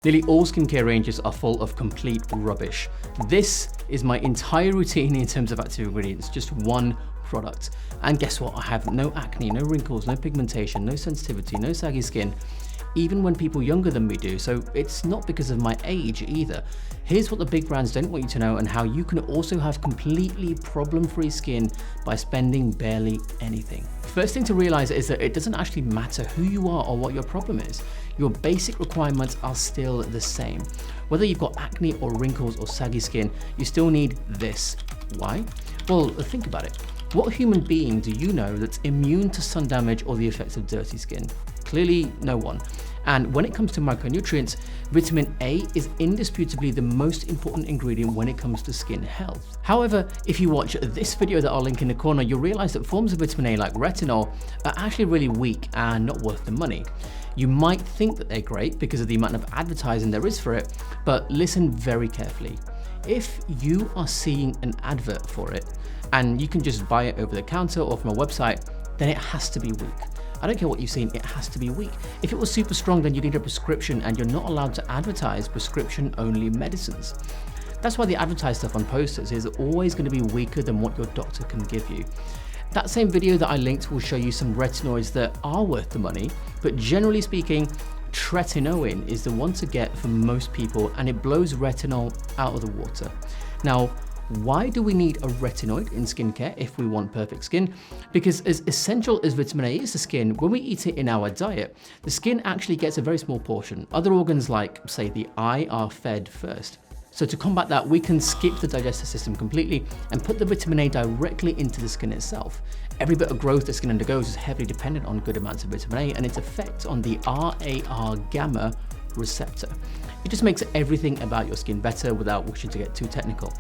Nearly all skincare ranges are full of complete rubbish. This is my entire routine in terms of active ingredients, just one product. And guess what? I have no acne, no wrinkles, no pigmentation, no sensitivity, no saggy skin, even when people younger than me do. So it's not because of my age either. Here's what the big brands don't want you to know and how you can also have completely problem-free skin by spending barely anything. First thing to realize is that it doesn't actually matter who you are or what your problem is. Your basic requirements are still the same. Whether you've got acne or wrinkles or saggy skin, you still need this. Why? Well, think about it. What human being do you know that's immune to sun damage or the effects of dirty skin? Clearly no one. And when it comes to micronutrients, vitamin A is indisputably the most important ingredient when it comes to skin health. However, if you watch this video that I'll link in the corner, you'll realize that forms of vitamin A like retinol are actually really weak and not worth the money. You might think that they're great because of the amount of advertising there is for it, but listen very carefully. If you are seeing an advert for it, and you can just buy it over the counter or from a website, then it has to be weak. I don't care what you've seen, it has to be weak. If it was super strong, then you need a prescription and you're not allowed to advertise prescription-only medicines. That's why the advertised stuff on posters is always going to be weaker than what your doctor can give you. That same video that I linked will show you some retinoids that are worth the money, but generally speaking, retinoid is the one to get for most people and it blows retinol out of the water. Now, why do we need a retinoid in skincare if we want perfect skin? Because as essential as vitamin A is to skin, when we eat it in our diet, the skin actually gets a very small portion. Other organs like, say, the eye are fed first. So to combat that, we can skip the digestive system completely and put the vitamin A directly into the skin itself. Every bit of growth the skin undergoes is heavily dependent on good amounts of vitamin A and its effect on the RAR gamma receptor. It just makes everything about your skin better without wishing to get too technical.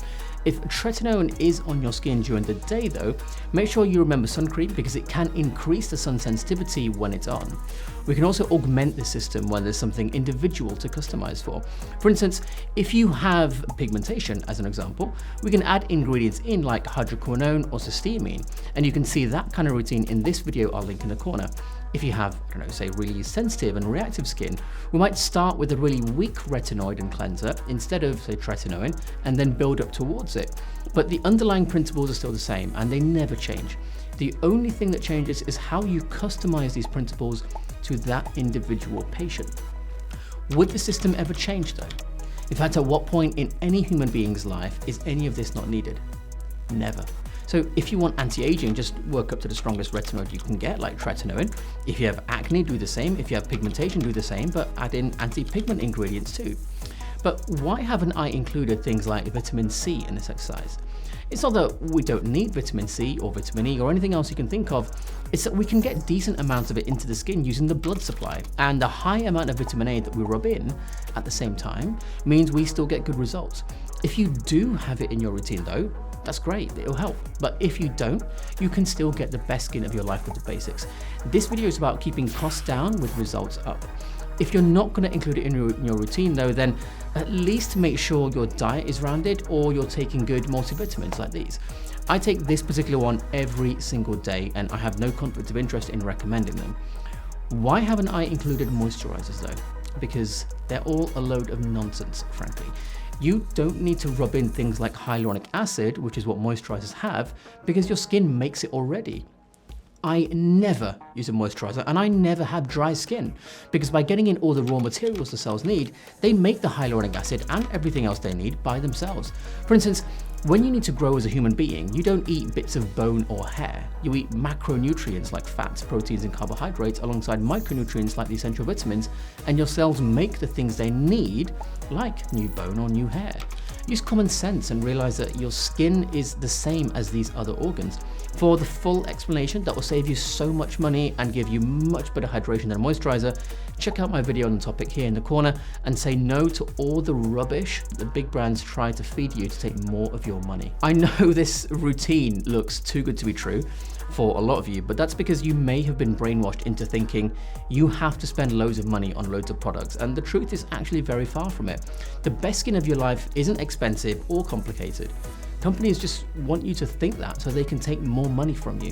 If tretinoin is on your skin during the day though, make sure you remember sun cream because it can increase the sun sensitivity when it's on. We can also augment the system when there's something individual to customize for. For instance, if you have pigmentation as an example, we can add ingredients in like hydroquinone or cysteamine, and you can see that kind of routine in this video I'll link in the corner. If you have, I don't know, say really sensitive and reactive skin, we might start with a really weak retinoid and cleanser instead of, say, tretinoin, and then build up towards it. But the underlying principles are still the same and they never change. The only thing that changes is how you customize these principles to that individual patient. Would the system ever change though? In fact, at what point in any human being's life is any of this not needed? Never. So if you want anti-aging, just work up to the strongest retinoid you can get, like tretinoin. If you have acne, do the same. If you have pigmentation, do the same, but add in anti-pigment ingredients too. But why haven't I included things like vitamin C in this exercise? It's not that we don't need vitamin C or vitamin E or anything else you can think of, it's that we can get decent amounts of it into the skin using the blood supply, and the high amount of vitamin A that we rub in at the same time means we still get good results. If you do have it in your routine though, that's great, it'll help. But if you don't, you can still get the best skin of your life with the basics. This video is about keeping costs down with results up. If you're not going to include it in your routine though, then at least make sure your diet is rounded or you're taking good multivitamins like these. I take this particular one every single day and I have no conflict of interest in recommending them. Why haven't I included moisturizers though? Because they're all a load of nonsense, frankly. You don't need to rub in things like hyaluronic acid, which is what moisturizers have, because your skin makes it already. I never use a moisturizer and I never have dry skin because by getting in all the raw materials the cells need, they make the hyaluronic acid and everything else they need by themselves. For instance, when you need to grow as a human being, you don't eat bits of bone or hair. You eat macronutrients like fats, proteins, and carbohydrates alongside micronutrients like the essential vitamins, and your cells make the things they need, like new bone or new hair. Use common sense and realize that your skin is the same as these other organs. For the full explanation that will save you so much money and give you much better hydration than a moisturizer, check out my video on the topic here in the corner and say no to all the rubbish that the big brands try to feed you to take more of your money. I know this routine looks too good to be true for a lot of you, but that's because you may have been brainwashed into thinking you have to spend loads of money on loads of products, and the truth is actually very far from it. The best skin of your life isn't expensive or complicated. Companies just want you to think that so they can take more money from you.